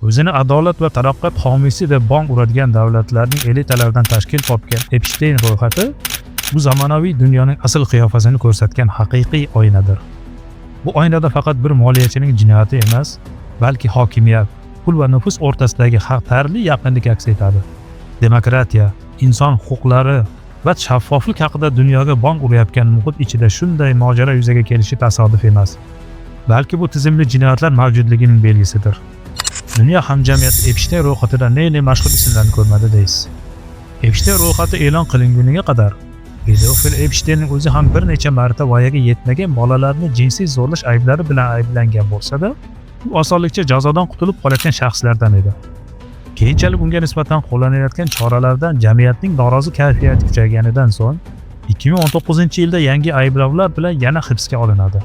O'zini adolat va taraqqiyot homiysi deb bong uradigan davlatlarning elitalaridan tashkil topgan Epstein ro'yxati bu zamonaviy dunyoning asl qiyofasini ko'rsatgan haqiqiy oynadir. Bu oynada faqat bir moliyachining jinoyati emas, balki hokimiyat, pul va nufuz o'rtasidagi xatarli yaqinlik aks etadi. Demokratiya, inson huquqlari va shaffoflik haqida dunyoga bong urayotgan muhit ichida shunday mojaro yuzaga kelishi tasodif emas, balki bu tizimli jinoyatlar mavjudligining belgisidir. Dunyo hamjamiyati Epstein ro'yxatida ne mashhur ismlarni ko'rmadi deysiz. Epstein ro'yxati e'lon qilinguniga qadar pedofil Epsteinning o'zi ham bir necha marta voyaga yetmagan bolalarni jinsiy zo'rlash ayblari bilan ayblangan bo'lsa-da, u osonlikcha jazodan qutulib qolayotgan shaxslardan edi. Keyinchalik unga nisbatan qo'llanilayotgan choralardan jamiyatning norozi kayfiyati kuchayganidan so'ng 2019-yilda yangi ayblovlar bilan yana hibsga olinadi.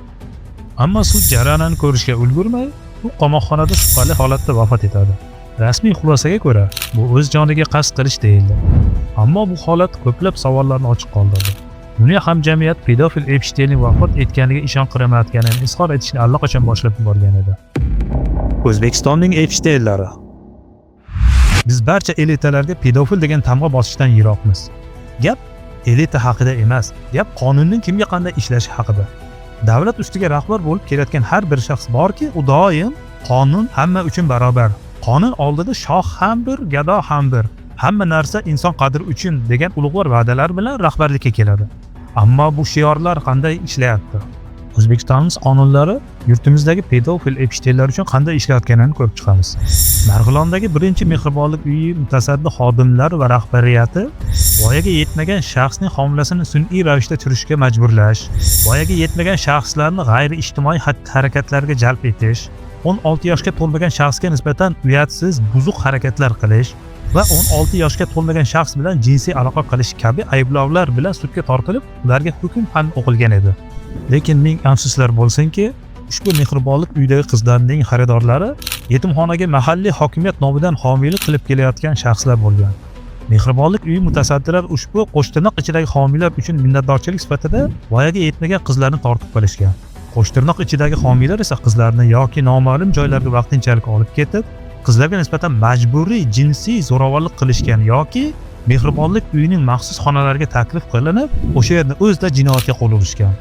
Ammo sud jarayonini ko'rishga ulgurmay, u qamoqxonada shubhali holatda vafot etadi. Rasmiy xulosaga ko'ra, bu o'z joniga qasd qilish deyildi. Ammo bu holat ko'plab savollarni ochiq qoldirdi. Dunyo hamjamiyat pedofil Epsteinning vafot etganiga ishonqiramayotganini izhor etishni allaqachon boshlab yuborgan edi. O'zbekistonning Epsteinlari. Biz barcha elitalarga pedofil degan tamg'a bosishdan yiroqmiz. Gap elita haqida emas, gap qonunning kimga qanday ishlashi haqida. Davlat ustiga rahbar bo'lib kelayotgan har bir shaxs borki, u doim qonun hamma uchun barobar. Qonun oldida shoh ham bir, gado ham bir. Hamma narsa inson qadri uchun degan ulug'vor va'dalar bilan rahbarlikka keladi. Ammo bu shiorlar qanday ishlayapti? O'zbekistonimiz qonunlari yurtimizdagi pedofil Epsteinlar uchun qanday ishlayotganini ko'rib chiqamiz. Marg'ilondagi birinchi mehribonlik uyi mutasaddi xodimlari va rahbariyati voyaga yetmagan shaxsning homilasini sun'iy ravishda turishga majburlash, voyaga yetmagan shaxslarni g'ayri-ijtimoiy harakatlarga jalb etish, 16 yoshga to'lmagan shaxsga nisbatan uyatsiz, buzuq harakatlar qilish va 16 yoshga to'lmagan shaxs bilan jinsiy aloqa qilish kabi ayblovlar bilan sudga tortilib, ularga hukm ham o'qilgan edi. Lekin ming afsuslar bo'lsinki, ushbu mehribonlik uyidagi qizlarning xaridorlari yetimxonaga mahalliy hokimiyat nomidan homiylik qilib kelayotgan shaxslar bo'lgan. Mehribonlik uyi mutasaddilar ushbu qo'shtirnoq ichidagi homiylar uchun minnatdorchilik sifatida voyaga yetmagan qizlarni tortib qolishgan. Qo'shtirnoq ichidagi homiylar esa qizlarni yoki noma'lum joylarga vaqtinchalik olib ketib, qizlarga nisbatan majburiy jinsiy zo'ravonlik qilishgan yoki mehribonlik uyining maxsus xonalariga taklif qilinib, o'sha yerda o'zida jinoyatga qo'l urishgan.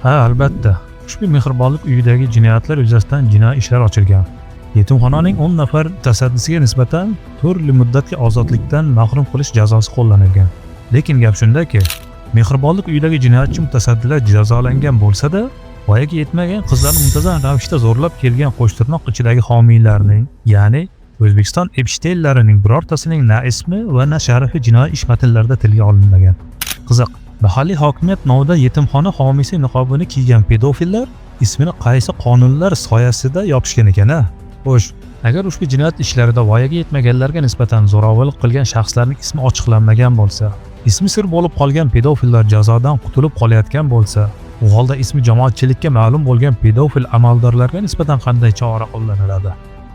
Ha, albatta, ushbu mehribonlik uyidagi jinoyatlar yuzasidan jinoiy ishlar ochilgan. Yetimxonaning 10 nafar mutasaddisiga nisbatan turli muddatga ozodlikdan mahrum qilish jazosi qo'llanilgan. Lekin gap shundaki, mehribonlik uyidagi jinoyatchi mutasaddilar jazolangan bo'lsa-da, voyaga yetmagan qizlarni muntazam ravishda zo'rlab kelgan qo'shtirnoq ichidagi homiylarning, ya'ni O'zbekiston Epsteinlarining birortasining na ismi va na sharafi jinoiy ish matnlarida tilga olinmagan. Qiziq, mahalliy hokimiyat nomidan yetimxona homiysi niqobini kiygan pedofillar ismini qaysi qonunlar soyasida yopishgan ekan-a? Xo'sh, agar ushbu jinoyat ishlarida voyaga yetmaganlarga nisbatan zo'ravonlik qilgan shaxslarning ismi ochiqlanmagan bo'lsa, ismi sir bo'lib qolgan pedofillar jazodan qutulib qolayotgan bo'lsa, u holda ismi jamoatchilikka ma'lum bo'lgan pedofil amaldorlarga nisbatan qanday chora qo'llaniladi?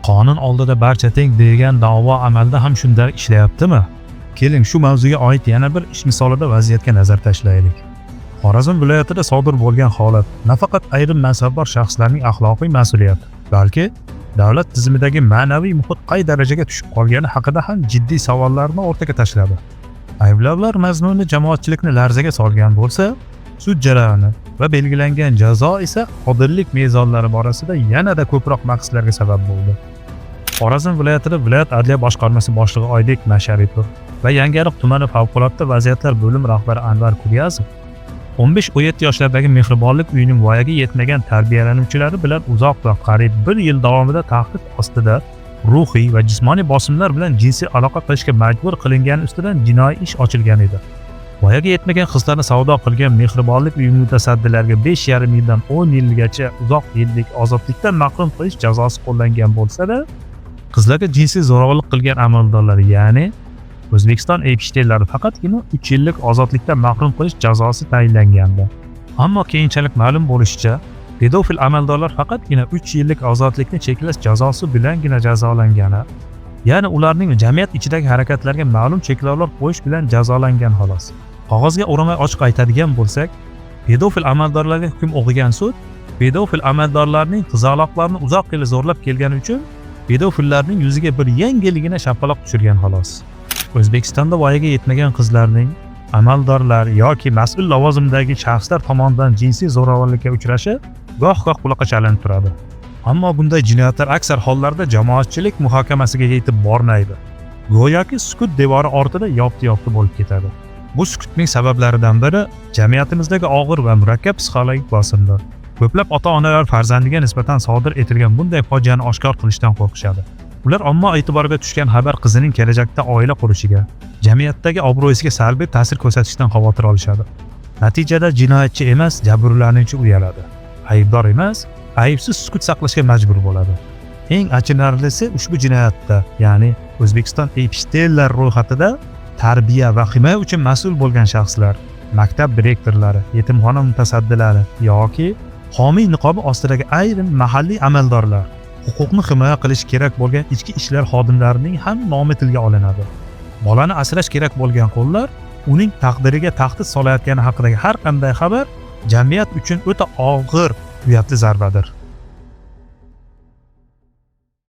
Qonun oldida barcha teng degan da'vo amalda ham shunday ishlayaptimi? Keling, shu mavzuga oid yana bir ish misolida vaziyatga nazar tashlaylik. Xorazm viloyatida sodir bo'lgan holat nafaqat ayrim mansabdor shaxslarning axloqiy mas'uliyati, balki davlat tizimidagi ma'naviy muhit qay darajaga tushib qolgani haqida ham jiddiy savollarni o'rtaga tashladi. Ayblovlar mazmuni jamoatchilikni larzaga solgan bo'lsa, sud jarayoni va belgilangan jazo esa qodirlik mezonlari borasida yanada ko'proq bahslarga sabab bo'ldi. Xorazm viloyatida viloyat adliya boshqarmasi boshlig'i Oybek Masharipov va Yangiariq tumani favqulodda vaziyatlar bo'lim rahbari Anvar Kuryazov 15-17 yoshlardagi mehribonlik uyining voyaga yetmagan tarbiyalanuvchilari bilan uzoq va qariyb 1 yil davomida tahdid ostida ruhiy va jismoniy bosimlar bilan jinsiy aloqa qilishga majbur qilingani ustidan jinoiy ish ochilgan edi. Voyaga yetmagan qizlarni savdo qilgan mehribonlik uyi mutasaddilariga 5,5 yildan 10 yilgacha uzoq yillik ozodlikdan mahrum qilish jazosi qo'llangan bo'lsa-da, Qizlarga jinsiy zo'ravonlik qilgan amaldorlar, ya'ni O'zbekiston epishtelari faqatgina 3 yillik ozodlikdan mahrum qilish jazosi tayinlangandi. Ammo keyinchalik ma'lum bo'lishicha, pedofil amaldorlar faqatgina 3 yillik ozodlikni cheklash jazosi bilangina jazolangani, ya'ni ularning jamiyat ichidagi harakatlarga ma'lum cheklovlar qo'yish bilan jazolangan xolos. Qog'ozga o'ramay ochiq aytadigan bo'lsak, pedofil amaldorlarga hukm o'qigan sud pedofil amaldorlarning qizaloqlarni uzoq yil zo'rlab kelgani uchun pedofillarning yuziga bir yengilgina shapaloq tushirgan xolos. O'zbekistonda voyaga yetmagan qizlarning amaldorlar yoki mas'ul lavozimdagi shaxslar tomonidan jinsiy zo'ravonlikka uchrashi goh-goh quloqqa chalinib turadi. Ammo bunday jinoyatlar aksar hollarda jamoatchilik muhokamasiga yetib bormaydi. Go'yoki sukut devori ortida yopti-yopti bo'lib ketadi. Bu sukutning sabablaridan biri jamiyatimizdagi og'ir va murakkab psixologik bosimdir. Ko'plab ota-onalar farzandiga nisbatan sodir etilgan bunday fojiani oshkor qilishdan qo'rqishadi. Ular omma e'tiboriga tushgan xabar qizining kelajakda oila qurishiga, jamiyatdagi obro'siga salbiy ta'sir ko'rsatishdan xavotir olishadi. Natijada jinoyatchi emas, jabrlanuvchi uyaladi. Aybdor emas, aybsiz sukut saqlashga majbur bo'ladi. Eng achinarlisi, ushbu jinoyatda, ya'ni O'zbekiston epishtellar ro'yxatida tarbiya va himoya uchun mas'ul bo'lgan shaxslar, maktab direktorlari, yetimxona mutasaddilari yoki homiy niqobi ostidagi ayrim mahalliy amaldorlar, huquqni himoya qilish kerak bo'lgan ichki ishlar xodimlarining ham nomi tilga olinadi. Bolani asrash kerak bo'lgan qo'llar uning taqdiriga tahdid solayotgani haqidagi har qanday xabar jamiyat uchun o'ta og'ir uyatli zarbadir.